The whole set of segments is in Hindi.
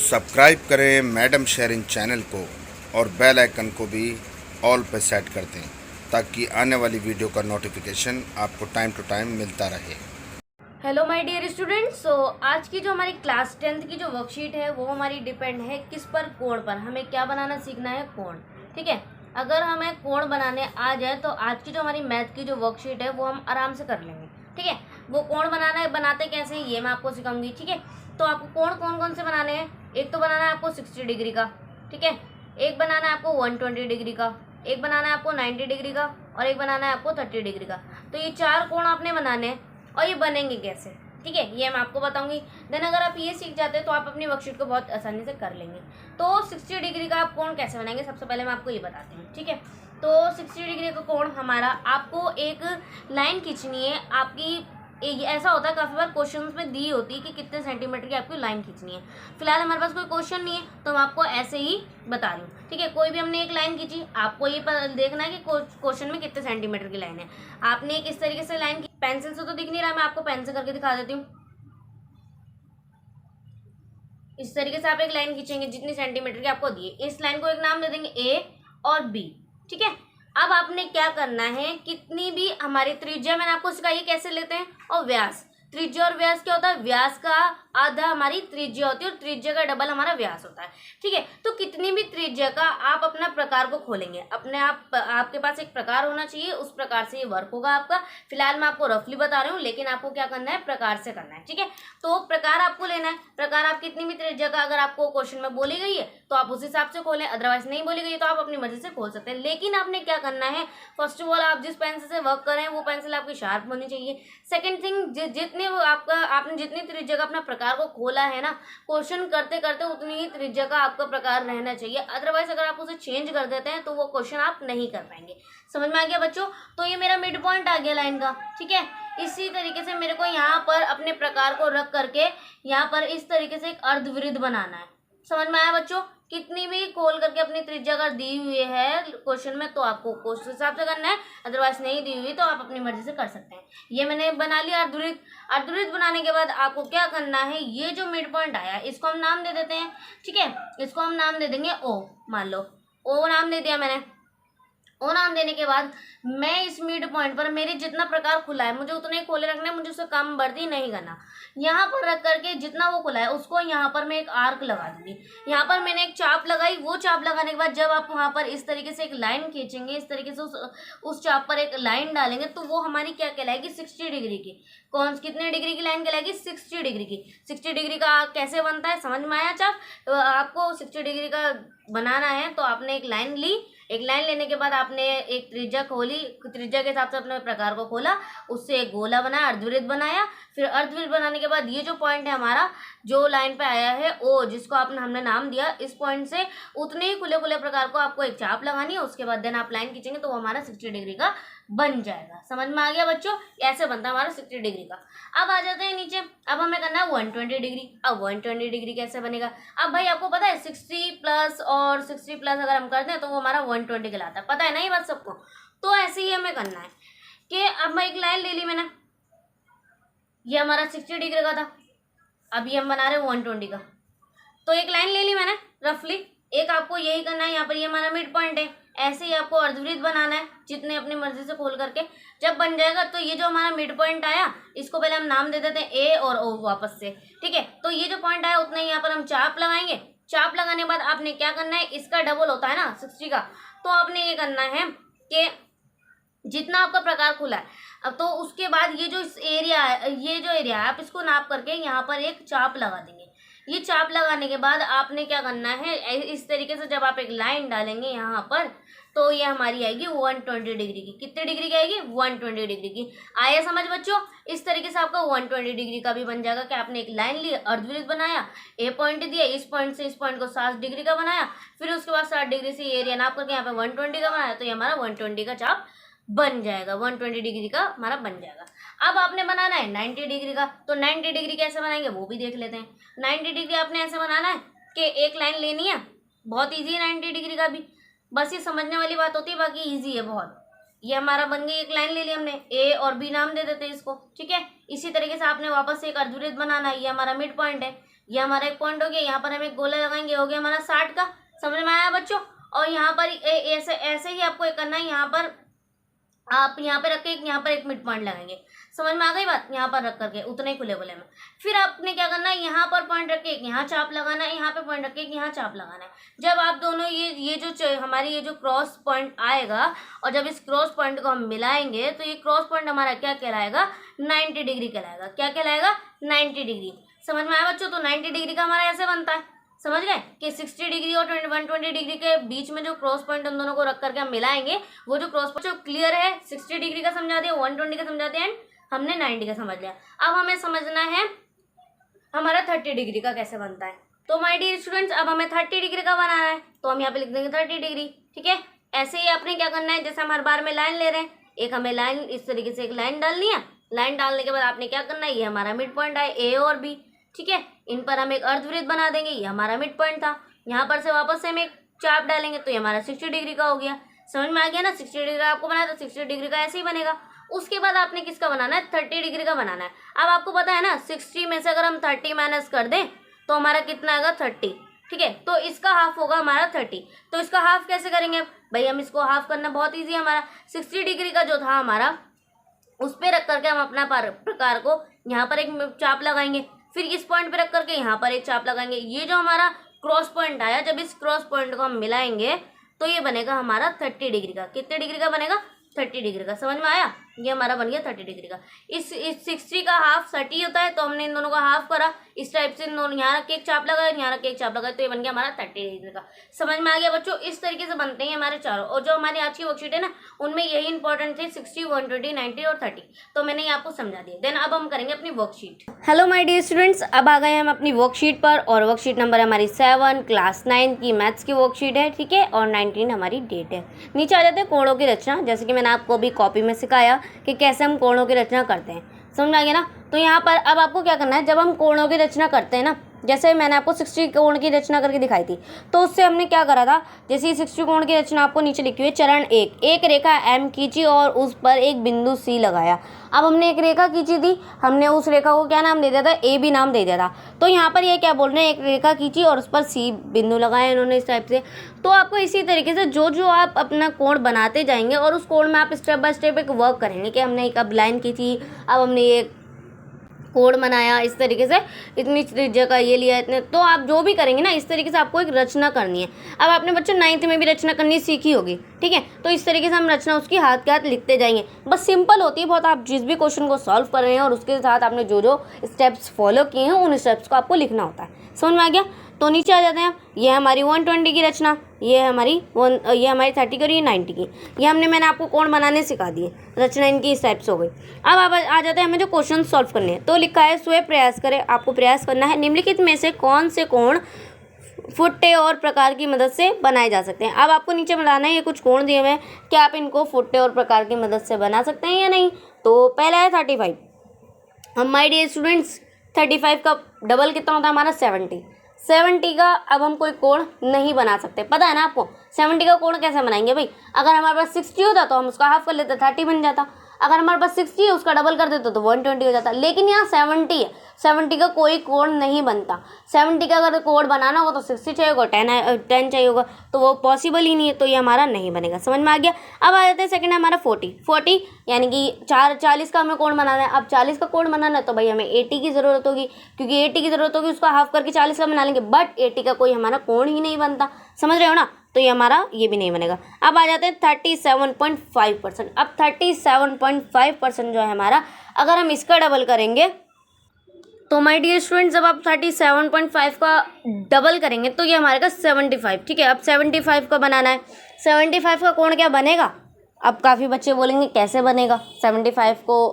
सब्सक्राइब करें मैडम शेयरिंग चैनल को और बेल आइकन को भी ऑल पे सेट कर दें ताकि आने वाली वीडियो का नोटिफिकेशन आपको टाइम टू टाइम मिलता रहे। Hello my dear students. So आज की जो हमारी क्लास 10th की जो वर्कशीट है वो हमारी डिपेंड है किस पर, कोण पर। हमें क्या बनाना सीखना है, कोण। ठीक है, अगर हमें कोण बनाने आ जाए तो आज की जो हमारी मैथ की जो वर्कशीट है वो हम आराम से कर लेंगे। ठीक है, वो कोण बनाते कैसे हैं ये मैं आपको सिखाऊंगी। ठीक है, तो आपको कोण कौन कौन से बनाने हैं। एक तो बनाना है आपको 60 डिग्री का, ठीक है, एक बनाना है आपको 120 डिग्री का, एक बनाना है आपको 90 डिग्री का और एक बनाना है आपको 30 डिग्री का। तो ये 4 कोण आपने बनाने हैं और ये बनेंगे कैसे, ठीक है, ये मैं आपको बताऊंगी। देन अगर आप ये सीख जाते हैं तो आप अपनी वर्कशीट को बहुत आसानी से कर लेंगे। तो 60 डिग्री का आप कोण कैसे बनाएंगे, सबसे पहले मैं आपको ये बताती हूँ। ठीक है, तो 60 डिग्री का कोण हमारा, आपको एक लाइन खींचनी है आपकी। ऐसा होता है काफ़ी बार क्वेश्चंस में दी होती है कि कितने सेंटीमीटर की आपको लाइन खींचनी है। फिलहाल हमारे पास कोई क्वेश्चन नहीं है तो मैं आपको ऐसे ही बता रही हूँ। ठीक है, कोई भी हमने एक लाइन खींची, आपको ये देखना है कि क्वेश्चन में कितने सेंटीमीटर की लाइन है। आपने एक इस तरीके से लाइन, पेंसिल से तो दिख नहीं रहा, मैं आपको पेन से करके दिखा देती हूँ। इस तरीके से आप एक लाइन खींचेंगे जितनी सेंटीमीटर की आपको दी है। इस लाइन को एक नाम दे देंगे ए और बी। ठीक है, अब आपने क्या करना है, कितनी भी हमारी त्रिज्या मैंने आपको सिखाई कैसे लेते हैं, और व्यास। त्रिज्या और व्यास क्या होता है, व्यास का आधा हमारी त्रिज्या होती है और त्रिज्या का डबल हमारा व्यास होता है। ठीक है, तो कितनी भी त्रिज्या का आप अपना प्रकार को खोलेंगे, अपने आप आपके पास एक प्रकार होना चाहिए, उस प्रकार से ये वर्क होगा आपका। फिलहाल मैं आपको रफली बता रही हूँ, लेकिन आपको क्या करना है, प्रकार से करना है। ठीक है, तो प्रकार आपको लेना है। प्रकार आप कितनी भी त्रिज्या का अगर आपको क्वेश्चन में बोली गई है तो आप उस हिसाब से खोलें, अदरवाइज नहीं बोली गई है तो आप अपनी मर्जी से खोल सकते हैं। लेकिन आपने क्या करना है, फर्स्ट ऑफ ऑल आप जिस पेंसिल से वर्क कर रहे हैं वो पेंसिल आपकी शार्प होनी चाहिए। सेकंड थिंग, जितने आपने जितनी त्रिज्या का अपना प्रकार को खोला है ना, क्वेश्चन करते करते उतनी ही त्रिज्या का आपका प्रकार रहना चाहिए। अदरवाइज अगर आप उसे चेंज कर देते हैं तो वो क्वेश्चन आप नहीं कर पाएंगे। समझ में आ गया बच्चों। तो ये मेरा मिड पॉइंट आ गया लाइन का। ठीक है, इसी तरीके से मेरे को यहाँ पर अपने प्रकार को रख करके यहाँ पर इस तरीके से एक अर्धवृत्त बनाना है। समझ में आया बच्चों। कितनी भी खोल करके अपनी त्रिज्या अगर दी हुई है क्वेश्चन में तो आपको उस हिसाब से करना है, अदरवाइज नहीं दी हुई तो आप अपनी मर्जी से कर सकते हैं। ये मैंने बना लिया अर्धवृत्त। अर्धवृत्त बनाने के बाद आपको क्या करना है, ये जो मिड पॉइंट आया इसको हम नाम दे देते हैं। ठीक है, इसको हम नाम दे देंगे ओ। मान लो ओ नाम दे दिया मैंने। ओ नाम देने के बाद मैं इस मिड पॉइंट पर, मेरे जितना प्रकार खुला है मुझे उतने खोले रखने, मुझे उससे कम बढ़ती नहीं करना। यहाँ पर रख करके जितना वो खुला है उसको यहाँ पर मैं एक आर्क लगा दूंगी। यहाँ पर मैंने एक चाप लगाई, वो चाप लगाने के बाद जब आप वहाँ पर इस तरीके से एक लाइन खींचेंगे, इस तरीके से उस चाप पर एक लाइन डालेंगे तो वो हमारी क्या कहलाएगी, 60 डिग्री की। कितने डिग्री की लाइन कहलाएगी, 60 डिग्री की। 60 डिग्री का कैसे बनता है समझ में आया चाप। तो आपको 60 डिग्री का बनाना है तो आपने एक लाइन ली, एक लाइन लेने के बाद आपने एक त्रिज्या खोली, त्रिज्या के हिसाब से अपने प्रकार को खोला, उससे एक गोला बनाया, अर्धवृत्त बनाया। फिर अर्धवृत्त बनाने के बाद ये जो पॉइंट है हमारा, जो लाइन पे आया है ओ, जिसको हमने नाम दिया, इस पॉइंट से उतने ही खुले खुले प्रकार को आपको एक चाप लगानी है। उसके बाद देन आप लाइन खींचेंगे तो वो हमारा 60 डिग्री का बन जाएगा। समझ में आ गया बच्चों, ऐसे बनता है हमारा 60 डिग्री का। अब आ जाते हैं नीचे, अब हमें करना है 120 डिग्री। अब 120 डिग्री कैसे बनेगा, अब भाई आपको पता है 60 प्लस और 60 प्लस अगर हम करते हैं तो वो हमारा 120 कहलाता है, पता है ना ये बात सबको। तो ऐसे ही हमें करना है कि अब मैं एक लाइन ले ली मैंने, ये हमारा 60 डिग्री का था, अब ये हम बना रहे हैं 120 का। तो एक लाइन ले ली मैंने रफली, एक आपको यही करना है, यहाँ पर ये हमारा मिड पॉइंट है। ऐसे ही आपको अर्धवृत्त बनाना है जितने अपनी मर्जी से खोल करके। जब बन जाएगा तो ये जो हमारा मिड पॉइंट आया इसको पहले हम नाम दे देते हैं ए और ओ वापस से। ठीक है, तो ये जो पॉइंट आया उतना ही यहाँ पर हम चाप लगाएंगे। चाप लगाने के बाद आपने क्या करना है, इसका डबल होता है ना 60 का, तो आपने ये करना है कि जितना आपका प्रकार खुला है, अब तो उसके बाद ये जो एरिया है, ये जो एरिया है आप इसको नाप करके यहाँ पर एक चाप लगा देंगे। ये चाप लगाने के बाद आपने क्या करना है, इस तरीके से जब आप एक लाइन डालेंगे यहाँ पर तो ये हमारी आएगी 120 डिग्री की। कितने डिग्री की आएगी, 120 डिग्री की। आया समझ बच्चों। इस तरीके से आपका 120 डिग्री का भी बन जाएगा कि आपने एक लाइन ली, अर्धवृत्त बनाया, ए पॉइंट दिया, इस पॉइंट से इस पॉइंट को 60 डिग्री का बनाया, फिर उसके बाद 60 डिग्री से एरिया नाप करके यहाँ पे 120 का बनाया, तो ये हमारा 120 का चाप बन जाएगा, 120 डिग्री का हमारा बन जाएगा। अब आपने बनाना है 90 डिग्री का, तो 90 डिग्री कैसे बनाएंगे वो भी देख लेते हैं। 90 डिग्री आपने ऐसे बनाना है कि एक लाइन लेनी है, बहुत ईजी है 90 डिग्री का भी, बस ये समझने वाली बात होती है, बाकी ईजी है बहुत। ये हमारा बन गई, एक लाइन ले ली हमने, ए और बी नाम दे देते हैं इसको। ठीक है, इसी तरीके से आपने वापस से एक अर्धवृत्त बनाना है, ये हमारा मिड पॉइंट है। ये हमारा एक पॉइंट हो गया, यहाँ पर हम एक गोला लगाएंगे, हो गया हमारा 60 का। समझ में आया बच्चों? और यहाँ पर ऐसे ऐसे ही आपको एक करना है, यहाँ पर आप यहाँ पे रख के यहाँ पर एक मिड पॉइंट लगाएंगे। समझ में आ गई बात? यहाँ पर रख करके उतने खुले खुले में फिर आपने क्या करना है, यहाँ पर पॉइंट रख के एक यहाँ चाप लगाना है, यहाँ पे पॉइंट रख के एक यहाँ चाप लगाना है। जब आप दोनों ये जो हमारी ये जो क्रॉस पॉइंट आएगा और जब इस क्रॉस पॉइंट को हम मिलाएंगे तो ये क्रॉस पॉइंट हमारा क्या कहलाएगा, 90 डिग्री कहलाएगा। क्या कहलाएगा? 90 डिग्री। समझ में आया बच्चों? तो 90 डिग्री का हमारा ऐसे बनता है। समझ गए कि 60 डिग्री और 120 डिग्री के बीच में जो क्रॉस पॉइंट उन दोनों को रख करके हम मिलाएंगे, वो जो क्रॉस पॉइंट जो क्लियर है, 60 डिग्री का समझा दिया, 120 का समझा दिया एंड हमने 90 का समझ लिया। अब हमें समझना है हमारा 30 डिग्री का कैसे बनता है। तो माय डियर स्टूडेंट्स, अब हमें 30 डिग्री का बनाना है, तो हम यहाँ पे लिख देंगे 30 डिग्री। ठीक है, ऐसे ही आपने क्या करना है, जैसे हम हर बार में लाइन ले रहे हैं, एक हमें लाइन इस तरीके से एक लाइन डालनी है। लाइन डालने के बाद आपने क्या करना है, ये हमारा मिड पॉइंट है ए और बी। ठीक है, इन पर हम एक अर्धवृत्त बना देंगे, ये हमारा मिड पॉइंट था। यहाँ पर से वापस से हम एक चाप डालेंगे तो ये हमारा 60 डिग्री का हो गया। समझ में आ गया ना? 60 डिग्री का आपको बनाया तो 60 डिग्री का ऐसे ही बनेगा। उसके बाद आपने किसका बनाना है, 30 डिग्री का बनाना है। अब आपको पता है ना, 60 में से अगर हम 30 माइनस कर दें तो हमारा कितना आएगा, 30। ठीक है, तो इसका हाफ होगा हमारा 30। तो इसका हाफ कैसे करेंगे भाई, हम इसको हाफ करना बहुत ईजी है। हमारा 60 डिग्री का जो था हमारा, उस पर रख करके हम अपना प्रकार को यहाँ पर एक चाप लगाएंगे, फिर इस पॉइंट पे रख करके यहाँ पर एक चाप लगाएंगे। ये जो हमारा क्रॉस पॉइंट आया, जब इस क्रॉस पॉइंट को हम मिलाएंगे तो ये बनेगा हमारा 30 डिग्री का। कितने डिग्री का बनेगा, 30 डिग्री का। समझ में आया? ये हमारा बन गया 30 डिग्री का। इस 60 का हाफ 30 होता है, तो हमने इन दोनों का हाफ करा, इस टाइप से यहाँ रख के एक चाप लगाया, यहाँ रख के एक चाप लगाया, तो ये बन गया हमारा 30 डिग्री का। समझ में आ गया बच्चों? इस तरीके से बनते हैं हमारे चारों। और जो हमारी आज की वर्कशीट है ना, उनमें यही इंपॉर्टेंट थे, 60, 120, 90 और 30। तो मैंने ये आपको समझा दिया। देन अब हम करेंगे अपनी worksheet. Hello my dear students, अब आ गए हम अपनी वर्कशीट पर, और वर्कशीट नंबर हमारी 7 क्लास 9 की मैथ्स की वर्कशीट है। ठीक है, और 19 हमारी डेट है। नीचे आ जाते हैं कोणों की रचना, जैसे कि मैंने आपको अभी कॉपी में सिखाया कि कैसे हम कोणों की रचना करते हैं। समझ में आ गया ना? तो यहाँ पर अब आपको क्या करना है, जब हम कोणों की रचना करते हैं ना, जैसे मैंने आपको 60 कोण की रचना करके दिखाई थी, तो उससे हमने क्या करा था, जैसे 60 कोण की रचना आपको नीचे लिखी हुई है, चरण 1, एक रेखा M खींची और उस पर एक बिंदु C लगाया। अब हमने एक रेखा खींची थी, हमने उस रेखा को क्या नाम दे दिया था, AB नाम दे दिया था। तो यहाँ पर ये क्या बोल रहे हैं, एक रेखा खींची और उस पर C बिंदु लगाया इन्होंने इस टाइप से। तो आपको इसी तरीके से जो आप अपना कोण बनाते जाएंगे और उस कोण में आप स्टेप बाय स्टेप एक वर्क करेंगे कि हमने एक अब लाइन की थी, अब हमने ये कोण बनाया, इस तरीके से इतनी त्रिज्या का ये लिया इतने। तो आप जो भी करेंगे ना, इस तरीके से आपको एक रचना करनी है। अब आपने बच्चों 9th में भी रचना करनी सीखी होगी। ठीक है, तो इस तरीके से हम रचना उसकी हाथ के हाथ लिखते जाएंगे। बस सिंपल होती है बहुत, आप जिस भी क्वेश्चन को सॉल्व कर रहे हैं और उसके साथ आपने जो स्टेप्स फॉलो किए हैं उन स्टेप्स को आपको लिखना होता है। समझ में आ गया? तो नीचे आ जाते हैं। ये हमारी 120 की रचना, ये हमारी 30 की और ये 90 की। ये मैंने आपको कोण बनाने सिखा दिए, रचना इनकी इस टाइप से हो गई। अब आ जाते हैं हमें जो क्वेश्चन सॉल्व करने हैं। तो लिखा है स्वयं प्रयास करें, आपको प्रयास करना है, निम्नलिखित में से कौन से कोण फुट्टे और प्रकार की मदद से बनाए जा सकते हैं। अब आपको नीचे बनाना है, ये कुछ कोण दिए हुए हैं, क्या आप इनको फुट्टे और प्रकार की मदद से बना सकते हैं या नहीं। तो पहला है 35। हम माय डियर स्टूडेंट्स, 35 का डबल कितना होता है हमारा, 70 का अब हम कोई कोण नहीं बना सकते, पता है ना आपको। 70 का कोण कैसे बनाएंगे भाई, अगर हमारे पास 60 होता तो हम उसका हाफ कर लेते, 30 बन जाता। अगर हमारे पास 60 है, उसका डबल कर देते तो 120 हो जाता। लेकिन यहाँ 70 है, 70 का कोई कोण नहीं बनता। 70 का अगर कोण बनाना होगा तो 60 चाहिए होगा, 10 चाहिए होगा, तो वो पॉसिबल ही नहीं है, तो ये हमारा नहीं बनेगा। समझ में आ गया? अब आ जाते हैं सेकंड है हमारा 40 यानी कि 40 का हमें कोण बनाना है। अब 40 का कोण बनाना है तो भाई हमें 80 की ज़रूरत होगी, क्योंकि 80 की ज़रूरत होगी, उसका हाफ करके 40 का बना लेंगे, बट 80 का कोई हमारा कोण ही नहीं बनता। समझ रहे हो ना? तो ये हमारा ये भी नहीं बनेगा। अब आ जाते हैं 37.5%। अब 37.5% जो है हमारा, अगर हम इसका डबल करेंगे तो माय डियर स्टूडेंट्स, जब आप 37.5 का डबल करेंगे तो ये हमारे का 75। ठीक है, अब 75 का बनाना है। 75 का कोण क्या बनेगा? अब काफ़ी बच्चे बोलेंगे कैसे बनेगा 75 को,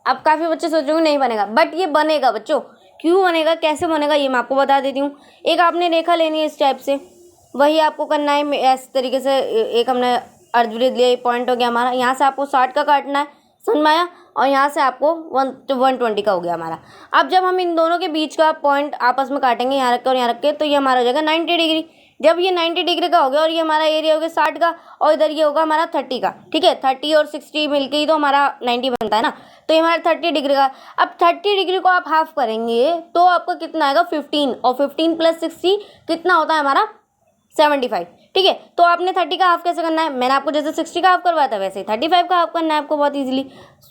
अब काफ़ी बच्चे सोचेंगे नहीं बनेगा, बट ये बनेगा बच्चों। क्यों बनेगा, कैसे बनेगा, ये मैं आपको बता देती हूँ। एक आपने रेखा लेनी है इस टाइप से, वही आपको करना है इस तरीके से। एक हमने अर्धवृत्त लिया, पॉइंट हो गया हमारा, यहाँ से आपको 60 का काटना है, समझ में आया, और यहाँ से आपको 120 का हो गया हमारा। अब जब हम इन दोनों के बीच का पॉइंट आपस में काटेंगे, यहाँ रख के और यहाँ रख के, तो ये हमारा हो जाएगा 90 डिग्री। जब ये 90 डिग्री का हो गया और ये हमारा एरिया हो गया 60 का, और इधर ये होगा हमारा 30 का। ठीक है, 30 और 60 मिलके ही तो हमारा 90 बनता है ना। तो ये हमारा 30 डिग्री का। अब 30 डिग्री को आप हाफ करेंगे तो आपका कितना आएगा 15, और 15 + 60 कितना होता है हमारा 75। ठीक है, तो आपने 30 का हाफ कैसे करना है, मैंने आपको जैसे 60 का हाफ करवाया था वैसे ही 35 का हाफ करना है आपको, बहुत इजीली।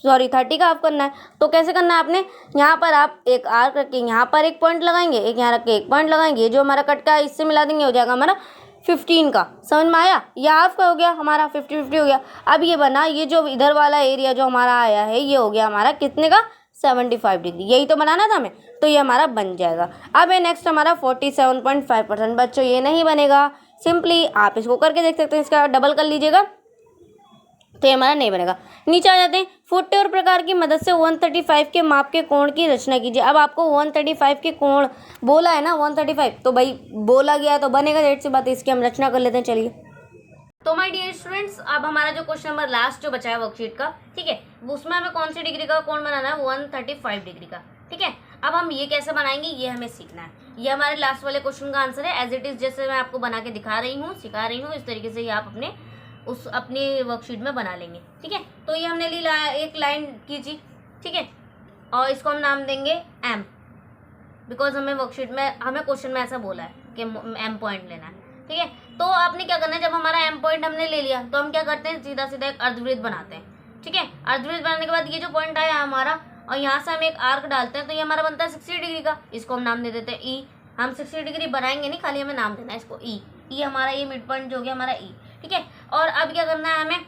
30 का हाफ करना है। तो कैसे करना है आपने, यहाँ पर आप एक आर्क रख के यहाँ पर एक पॉइंट लगाएंगे, एक यहाँ रख के एक पॉइंट लगाएंगे, जो हमारा कट का है इससे मिला देंगे, हो जाएगा हमारा 15 का। समझ में आया, ये हाफ का हो गया हमारा, 50-50 हो गया। अब ये बना, ये जो इधर वाला एरिया जो हमारा आया है ये हो गया हमारा कितने का 75 डिग्री, यही तो बनाना था हमें, तो ये हमारा बन जाएगा। अब है नेक्स्ट हमारा 47.5%। बच्चों ये नहीं बनेगा, सिंपली आप इसको करके देख सकते हैं, इसका डबल कर लीजिएगा तो ये हमारा नहीं बनेगा। नीचे आ जाते हैं, 40 और प्रकार की मदद से 135 के माप के कोण की रचना कीजिए। अब आपको 135 के कोण बोला है ना, 135, तो भाई बोला गया तो बनेगा, डेट से बात, इसकी हम रचना कर लेते हैं। चलिए, तो माय डियर स्टूडेंट्स, अब हमारा जो क्वेश्चन नंबर लास्ट जो बचा है वर्कशीट का, ठीक है, उसमें हमें कौन सी डिग्री का कोण बनाना है, 135 डिग्री का। ठीक है, अब हम ये कैसे बनाएंगे ये हमें सीखना है। ये हमारे लास्ट वाले क्वेश्चन का आंसर है, एज इट इज जैसे मैं आपको बना के दिखा रही हूँ, सिखा रही हूँ, इस तरीके से ही आप अपनी वर्कशीट में बना लेंगे। ठीक है, तो ये हमने ली एक लाइन कीजिए, ठीक है, और इसको हम नाम देंगे एम, बिकॉज हमें वर्कशीट में, हमें क्वेश्चन में ऐसा बोला है कि एम पॉइंट लेना है। ठीक है, तो आपने क्या करना है, जब हमारा एम पॉइंट हमने ले लिया तो हम क्या करते हैं, सीधा सीधा एक अर्धवृत्त बनाते हैं। ठीक है, अर्धवृत्त बनाने के बाद ये जो पॉइंट आया हमारा, और यहाँ से हम एक आर्क डालते हैं, तो ये हमारा बनता है 60 डिग्री का। इसको हम नाम दे देते हैं ई। हम 60 डिग्री बनाएंगे नहीं, खाली हमें नाम देना है इसको ई। ई हमारा ये मिड पॉइंट जो हो गया हमारा ई। ठीक है, और अब क्या करना है हमें,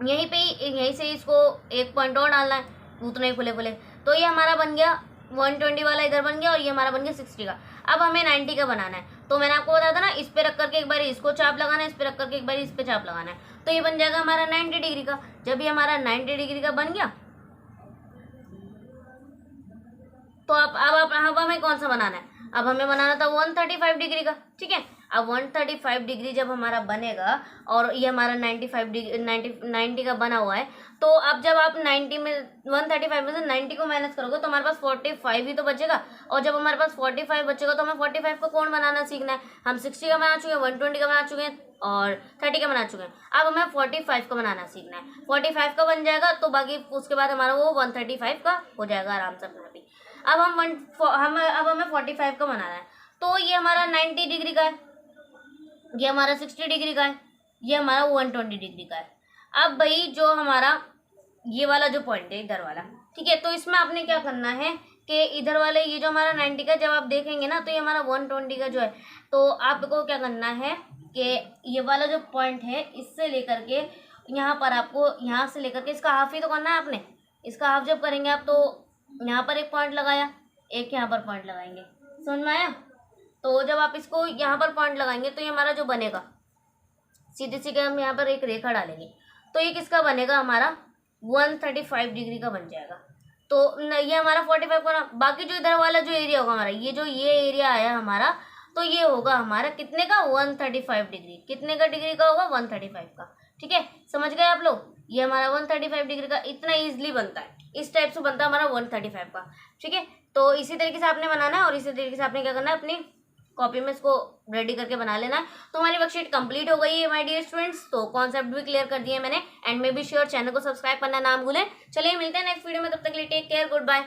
यहीं पे यहीं से इसको एक पॉइंट और डालना है, उतने ही खुले खुले। तो ये हमारा बन गया 120 वाला इधर बन गया, और ये हमारा बन गया 60 का। अब हमें 90 का बनाना है, तो मैंने आपको बताया था ना, इस पे रख करके एक बार इसको चाप लगाना है, इस पे रख करके एक बार इस पे चाप लगाना है, तो ये बन जाएगा हमारा 90 डिग्री का। जब ये हमारा 90 डिग्री का बन गया, तो अब हमें कौन सा बनाना है, अब हमें बनाना था 135 डिग्री का। ठीक है, अब 135 डिग्री जब हमारा बनेगा, और ये हमारा 90 का बना हुआ है, तो अब जब आप 90 में 135 में से 90 को माइनस करोगे तो हमारे पास 45 ही तो बचेगा, और जब हमारे पास 45 बचेगा तो हमें 45 का कोण बनाना सीखना है। हम 60 का बना चुके हैं, 120 का बना चुके हैं, और 30 का बना चुके हैं। अब हमें 45 का बनाना सीखना है। 45 का बन जाएगा तो बाकी उसके बाद हमारा वो 135 का हो जाएगा आराम से अपना भी। अब हमें 45 का बनाना है, तो ये हमारा 90 डिग्री का है, ये हमारा 60 डिग्री का है, ये हमारा 120 डिग्री का है। अब भाई जो हमारा ये वाला जो पॉइंट है इधर वाला, ठीक है, तो इसमें आपने क्या करना है कि इधर वाले ये जो हमारा 90 का जब आप देखेंगे ना, तो ये हमारा 120 का जो है, तो आपको क्या करना है कि ये वाला जो पॉइंट है इससे लेकर के यहाँ पर आपको, यहाँ से लेकर के इसका हाफ ही तो करना है आपने। इसका हाफ जब करेंगे आप, तो यहाँ पर एक पॉइंट लगाया, एक यहाँ पर पॉइंट लगाएंगे, समझ में आया। तो जब आप इसको यहाँ पर पॉइंट लगाएंगे तो ये हमारा जो बनेगा, सीधे सीधे हम यहाँ पर एक रेखा डालेंगे, तो ये किसका बनेगा, हमारा 135 डिग्री का बन जाएगा। तो ये हमारा 45 का ना, बाकी जो इधर वाला जो एरिया होगा हमारा, ये एरिया आया हमारा, तो ये होगा हमारा कितने का 135 डिग्री। कितने का डिग्री का होगा 135 का। ठीक है, समझ गए आप लोग, ये हमारा 135 डिग्री का इतना ईजिली बनता है, इस टाइप से बनता है हमारा 135 का। ठीक है, तो इसी तरीके से आपने बनाना है, और इसी तरीके से आपने क्या करना है, अपनी कॉपी में इसको रेडी करके बना लेना है। तो हमारी वर्कशीट कंप्लीट हो गई है माय डियर स्टूडेंट्स। तो कॉन्सेप्ट भी क्लियर कर दिए मैंने, and may be sure channel को सब्सक्राइब करना ना भूलें। चलिए मिलते हैं नेक्स्ट वीडियो में, तब तक के लिए टेक केयर, गुड बाय।